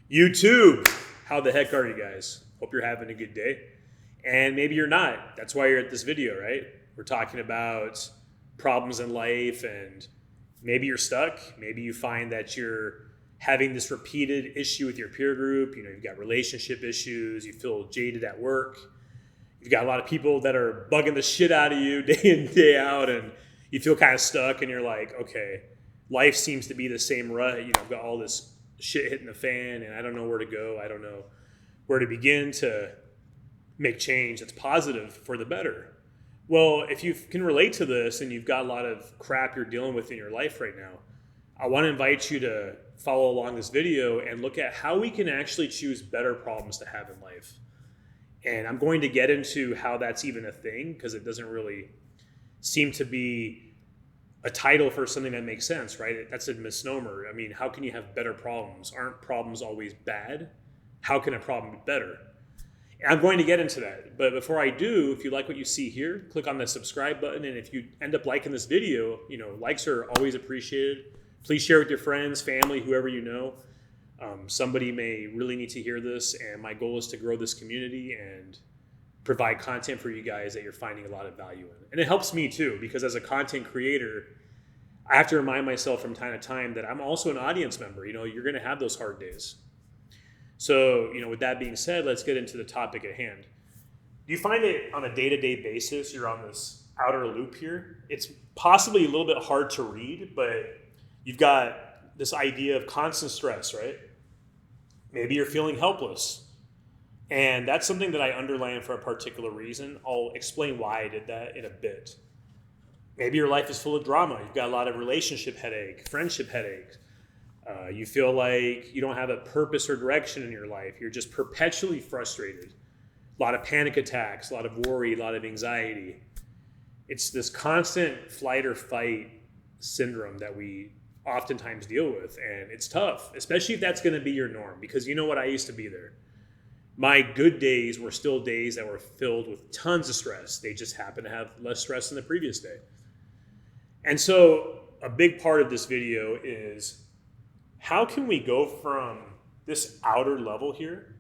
YouTube, how the heck are you guys? Hope you're having a good day. And maybe you're not. That's why you're at this video, right? We're talking about problems in life, and maybe you're stuck. Maybe you find that you're having this repeated issue with your peer group. You know, you've got relationship issues. You feel jaded at work. You've got a lot of people that are bugging the shit out of you day in, day out, and you feel kind of stuck, and you're like, okay, life seems to be the same rut. You know, I've got all this shit hitting the fan, and I don't know where to go. I don't know where to begin to make change that's positive for the better. Well, if you can relate to this and you've got a lot of crap you're dealing with in your life right now, I want to invite you to follow along this video and look at how we can actually choose better problems to have in life. And I'm going to get into how that's even a thing, because it doesn't really seem to be a title for something that makes sense, right? That's a misnomer. I mean, how can you have better problems? Aren't problems always bad? How can a problem be better? And I'm going to get into that. But before I do, if you like what you see here, click on the subscribe button. And if you end up liking this video, you know, likes are always appreciated. Please share with your friends, family, whoever you know. Somebody may really need to hear this. And my goal is to grow this community and provide content for you guys that you're finding a lot of value in. And it helps me too, because as a content creator, I have to remind myself from time to time that I'm also an audience member. You know, you're going to have those hard days. So, you know, with that being said, let's get into the topic at hand. Do you find it on a day-to-day basis you're on this outer loop here? It's possibly a little bit hard to read, but you've got this idea of constant stress, right? Maybe you're feeling helpless. And that's something that I underline for a particular reason. I'll explain why I did that in a bit. Maybe your life is full of drama. You've got a lot of relationship headache, friendship headaches. You feel like you don't have a purpose or direction in your life. You're just perpetually frustrated. A lot of panic attacks, a lot of worry, a lot of anxiety. It's this constant flight or fight syndrome that we oftentimes deal with. And it's tough, especially if that's going to be your norm. Because you know what? I used to be there. My good days were still days that were filled with tons of stress. They just happened to have less stress than the previous day. And so a big part of this video is, how can we go from this outer level here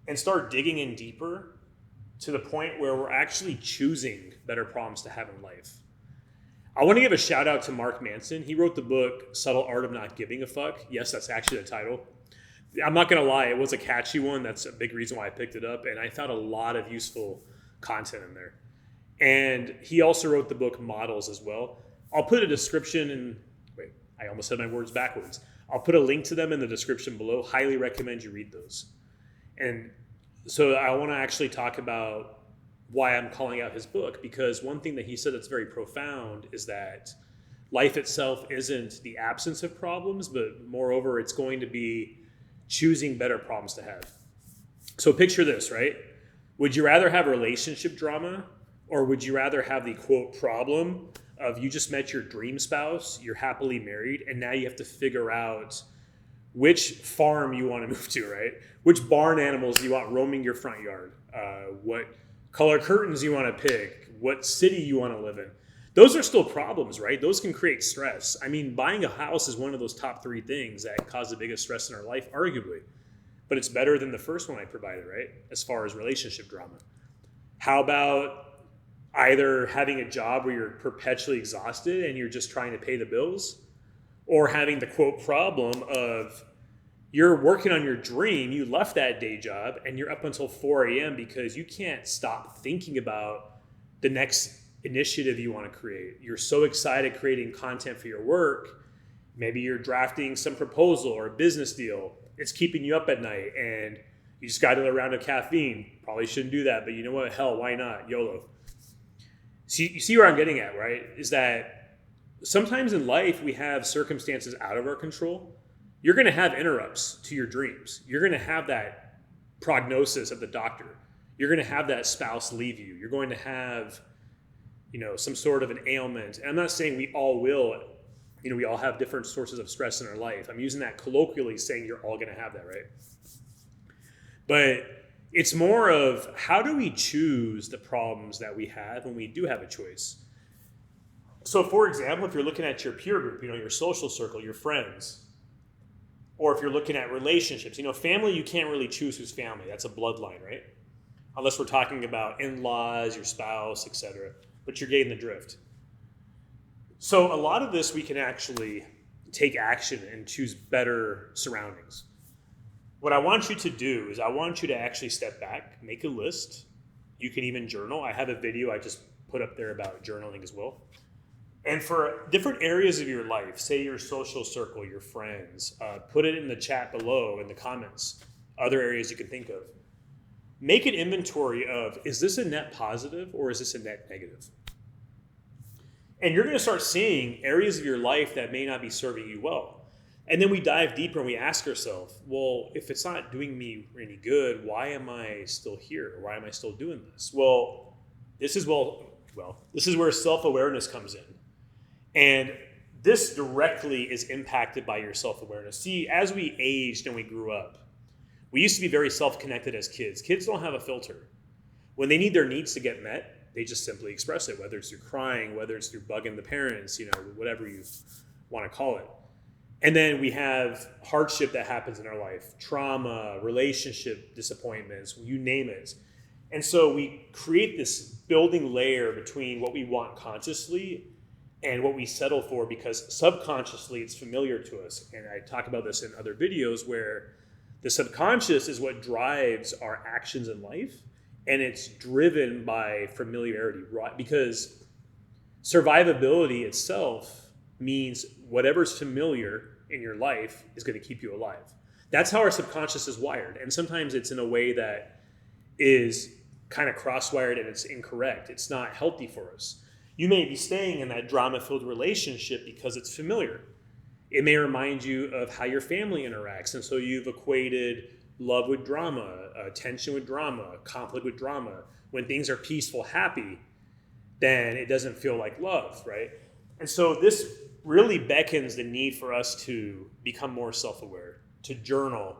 and start digging in deeper to the point where we're actually choosing better problems to have in life? I want to give a shout out to Mark Manson. He wrote the book, Subtle Art of Not Giving a Fuck. Yes, that's actually the title. I'm not going to lie, it was a catchy one. That's a big reason why I picked it up. And I found a lot of useful content in there. And he also wrote the book Models as well. I'll put a description in, wait, I almost said my words backwards. I'll put a link to them in the description below. Highly recommend you read those. And so I want to actually talk about why I'm calling out his book, because one thing that he said that's very profound is that life itself isn't the absence of problems, but moreover, it's going to be choosing better problems to have. So picture this, right? Would you rather have relationship drama, or would you rather have the quote problem of you just met your dream spouse, you're happily married, and now you have to figure out which farm you want to move to, right? Which barn animals you want roaming your front yard, what color curtains you want to pick, what city you want to live in. Those are still problems, right? Those can create stress. I mean, buying a house is one of those top 3 things that cause the biggest stress in our life, arguably. But it's better than the first one I provided, right? As far as relationship drama. How about either having a job where you're perpetually exhausted and you're just trying to pay the bills, or having the quote problem of you're working on your dream, you left that day job and you're up until 4 a.m. because you can't stop thinking about the next initiative you want to create. You're so excited creating content for your work. Maybe you're drafting some proposal or a business deal. It's keeping you up at night and you just got another round of caffeine. Probably shouldn't do that, but you know what? Hell, why not? YOLO. See, you see where I'm getting at, right? Is that sometimes in life we have circumstances out of our control. You're going to have interrupts to your dreams. You're going to have that prognosis of the doctor. You're going to have that spouse leave you. You're going to have, you know, some sort of an ailment. And I'm not saying we all will. You know, we all have different sources of stress in our life. I'm using that colloquially, saying you're all going to have that, right? But it's more of, how do we choose the problems that we have when we do have a choice? So for example, if you're looking at your peer group, you know, your social circle, your friends, Or if you're looking at relationships, family, you can't really choose who's family. That's a bloodline, right? Unless we're talking about in-laws, your spouse, etc. But you're getting the drift. So a lot of this we can actually take action and choose better surroundings. What I want you to do is I want you to actually step back, make a list. You can even journal. I have a video I just put up there about journaling as well. And for different areas of your life, say your social circle, your friends, put it in the chat below in the comments, other areas you can think of. Make an inventory of, is this a net positive or is this a net negative? And you're going to start seeing areas of your life that may not be serving you well. And then we dive deeper and we ask ourselves, well, if it's not doing me any good, why am I still here? Why am I still doing this? Well, this is where self-awareness comes in. And this directly is impacted by your self-awareness. See, as we aged and we grew up, we used to be very self-connected as kids. Kids don't have a filter. When they need their needs to get met, they just simply express it, whether it's through crying, whether it's through bugging the parents, whatever you want to call it. And then we have hardship that happens in our life, trauma, relationship disappointments, you name it. And so we create this building layer between what we want consciously and what we settle for, because subconsciously it's familiar to us. And I talk about this in other videos where the subconscious is what drives our actions in life, and it's driven by familiarity, right? Because survivability itself means whatever's familiar in your life is going to keep you alive. That's how our subconscious is wired. And sometimes it's in a way that is kind of cross-wired and it's incorrect. It's not healthy for us. You may be staying in that drama-filled relationship because it's familiar. It may remind you of how your family interacts. And so you've equated love with drama, tension with drama, conflict with drama. When things are peaceful, happy, then it doesn't feel like love, right? And so this really beckons the need for us to become more self-aware, to journal,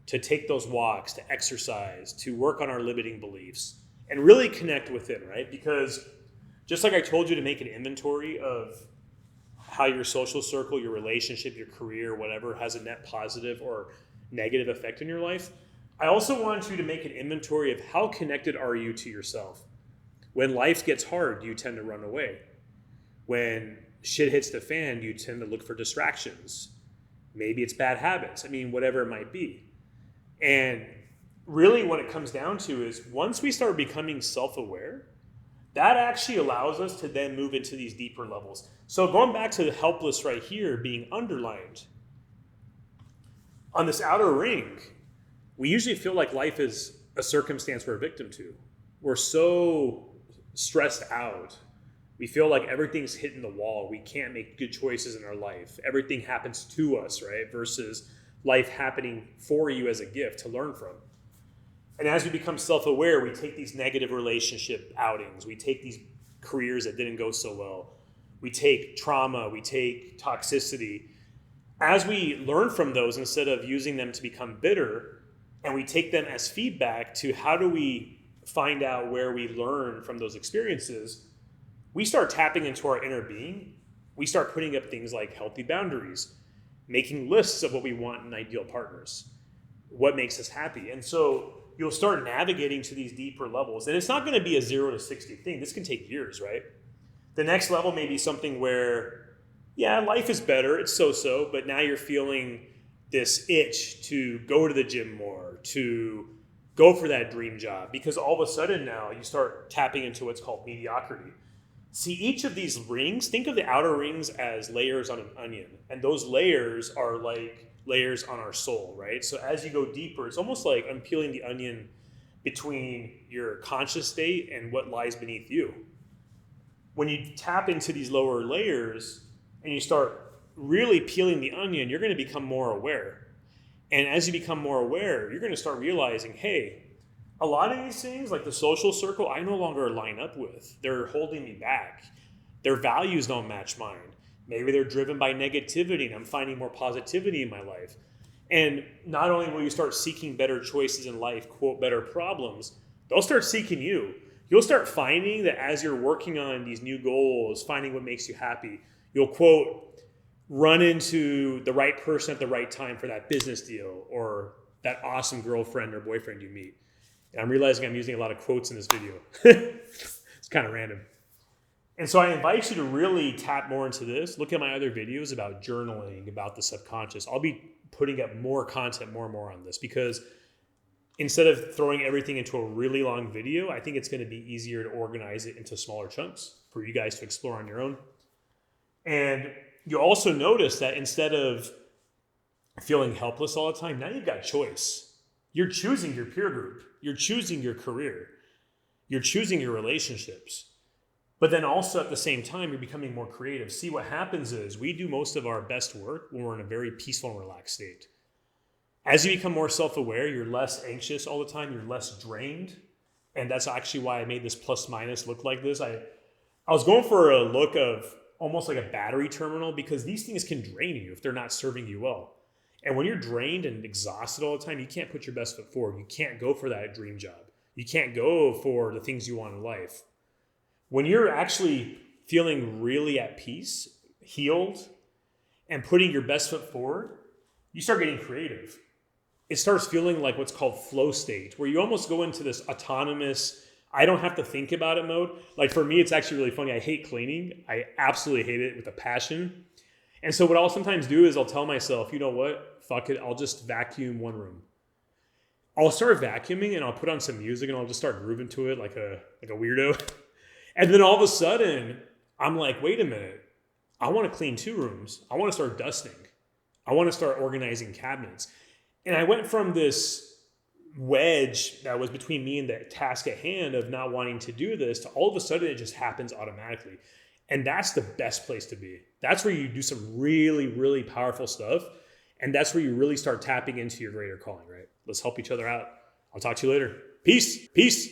to take those walks, to exercise, to work on our limiting beliefs, and really connect within, right? Because just like I told you to make an inventory of how your social circle, your relationship, your career, whatever, has a net positive or negative effect in your life, I also want you to make an inventory of how connected are you to yourself. When life gets hard, you tend to run away. When shit hits the fan, you tend to look for distractions. Maybe it's bad habits. Whatever it might be. And really what it comes down to is once we start becoming self-aware, that actually allows us to then move into these deeper levels. So going back to the helpless right here being underlined, on this outer ring, we usually feel like life is a circumstance we're a victim to. We're so stressed out. We feel like everything's hitting the wall. We can't make good choices in our life. Everything happens to us, right? Versus life happening for you as a gift to learn from. And as we become self-aware, we take these negative relationship outings. We take these careers that didn't go so well. We take trauma. We take toxicity. As we learn from those, instead of using them to become bitter, and we take them as feedback to how do we find out where we learn from those experiences, we start tapping into our inner being. We start putting up things like healthy boundaries, making lists of what we want in ideal partners, what makes us happy. And so you'll start navigating to these deeper levels. And it's not going to be a 0 to 60 thing. This can take years, right? The next level may be something where, yeah, life is better. It's so-so, but now you're feeling this itch to go to the gym more, to go for that dream job, because all of a sudden now you start tapping into what's called mediocrity. See, each of these rings, think of the outer rings as layers on an onion, and those layers are like layers on our soul, right? So as you go deeper, it's almost like unpeeling the onion between your conscious state and what lies beneath you. When you tap into these lower layers and you start really peeling the onion, you're going to become more aware. And as you become more aware, you're going to start realizing, hey, a lot of these things, like the social circle, I no longer line up with. They're holding me back. Their values don't match mine. Maybe they're driven by negativity and I'm finding more positivity in my life. And not only will you start seeking better choices in life, quote, better problems, they'll start seeking you. You'll start finding that as you're working on these new goals, finding what makes you happy, you'll, quote, run into the right person at the right time for that business deal or that awesome girlfriend or boyfriend you meet. And I'm realizing I'm using a lot of quotes in this video. It's kind of random. And so I invite you to really tap more into this. Look at my other videos about journaling, about the subconscious. I'll be putting up more content more and more on this because instead of throwing everything into a really long video, I think it's going to be easier to organize it into smaller chunks for you guys to explore on your own. And you'll also notice that instead of feeling helpless all the time, now you've got choice. You're choosing your peer group. You're choosing your career. You're choosing your relationships. But then also at the same time, you're becoming more creative. See, what happens is we do most of our best work when we're in a very peaceful and relaxed state. As you become more self-aware, you're less anxious all the time. You're less drained. And that's actually why I made this plus minus look like this. I was going for a look of almost like a battery terminal because these things can drain you if they're not serving you well. And when you're drained and exhausted all the time, you can't put your best foot forward. You can't go for that dream job. You can't go for the things you want in life. When you're actually feeling really at peace, healed, and putting your best foot forward, you start getting creative. It starts feeling like what's called flow state, where you almost go into this autonomous, I don't have to think about it mode. Like for me, it's actually really funny. I hate cleaning. I absolutely hate it with a passion. And so what I'll sometimes do is I'll tell myself, you know what? Fuck it. I'll just vacuum one room. I'll start vacuuming and I'll put on some music and I'll just start grooving to it like a weirdo. And then all of a sudden, I'm like, wait a minute. I want to clean 2 rooms. I want to start dusting. I want to start organizing cabinets. And I went from this wedge that was between me and the task at hand of not wanting to do this to all of a sudden it just happens automatically. And that's the best place to be. That's where you do some really, really powerful stuff. And that's where you really start tapping into your greater calling, right? Let's help each other out. I'll talk to you later. Peace. Peace.